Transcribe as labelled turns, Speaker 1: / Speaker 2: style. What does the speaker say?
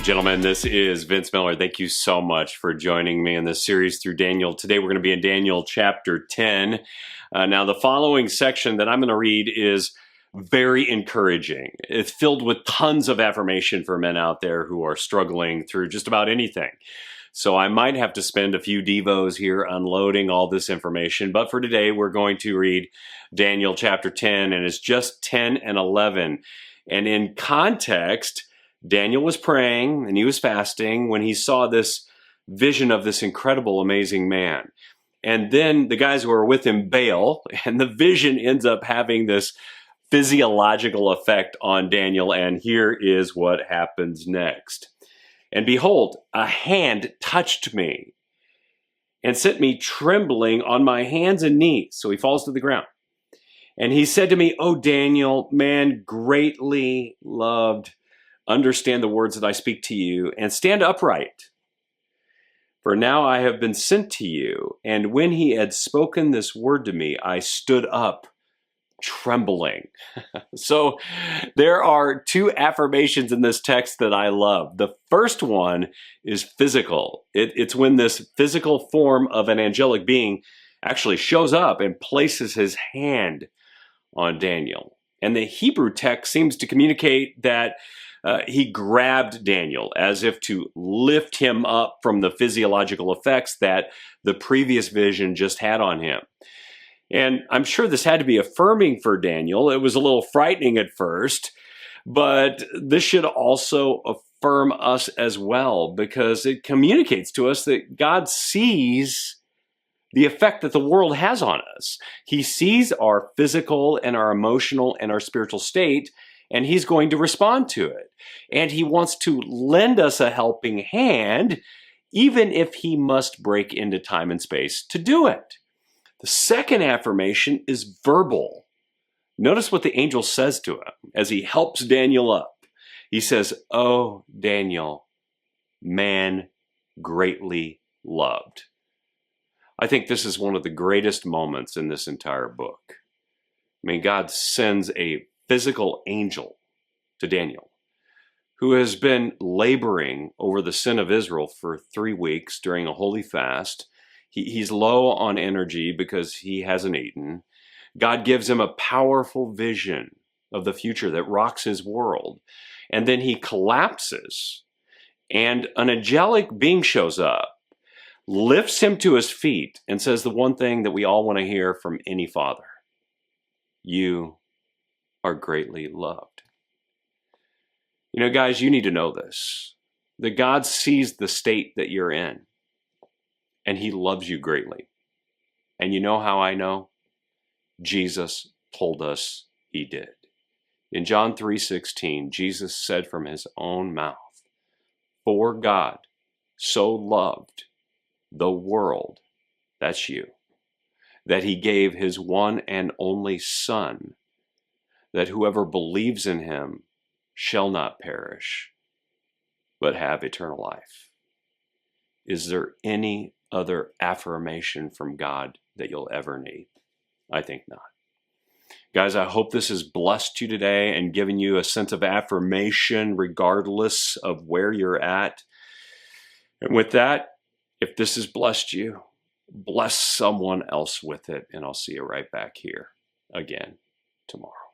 Speaker 1: gentlemen, this is Vince Miller. Thank you so much for joining me in this series through Daniel. Today we're going to be in Daniel chapter 10. Now the following section that I'm going to read is very encouraging. It's filled with tons of affirmation for men out there who are struggling through just about anything. So I might have to spend a few devos here unloading all this information, but for today we're going to read Daniel chapter 10, and it's just 10 and 11. And in context, Daniel was praying and he was fasting when he saw this vision of this incredible, amazing man. And then the guys who were with him bail, and the vision ends up having this physiological effect on Daniel. And here is what happens next. And behold, a hand touched me and set me trembling on my hands and knees. So he falls to the ground. And he said to me, "O Daniel, man greatly loved, understand the words that I speak to you, and stand upright. For now I have been sent to you." And when he had spoken this word to me, I stood up, trembling. So there are two affirmations in this text that I love. The first one is physical. It's when this physical form of an angelic being actually shows up and places his hand on Daniel. And the Hebrew text seems to communicate that he grabbed Daniel as if to lift him up from the physiological effects that the previous vision just had on him. And I'm sure this had to be affirming for Daniel. It was a little frightening at first, but this should also affirm us as well, because it communicates to us that God sees the effect that the world has on us. He sees our physical and our emotional and our spiritual state, and he's going to respond to it. And he wants to lend us a helping hand, even if he must break into time and space to do it. The second affirmation is verbal. Notice what the angel says to him as he helps Daniel up. He says, "Oh, Daniel, man greatly loved." I think this is one of the greatest moments in this entire book. I mean, God sends a physical angel to Daniel, who has been laboring over the sin of Israel for 3 weeks during a holy fast. He's low on energy because he hasn't eaten. God gives him a powerful vision of the future that rocks his world. And then he collapses, and an angelic being shows up, lifts him to his feet, and says the one thing that we all want to hear from any father: "You are greatly loved." You know, guys, you need to know this, that God sees the state that you're in, and he loves you greatly. And you know how I know? Jesus told us he did. In John 3:16, Jesus said from his own mouth, "For God so loved the world," that's you, "that he gave his one and only Son, that whoever believes in him shall not perish, but have eternal life." Is there any other affirmation from God that you'll ever need? I think not. Guys, I hope this has blessed you today and given you a sense of affirmation regardless of where you're at. And with that, if this has blessed you, bless someone else with it, and I'll see you right back here again tomorrow.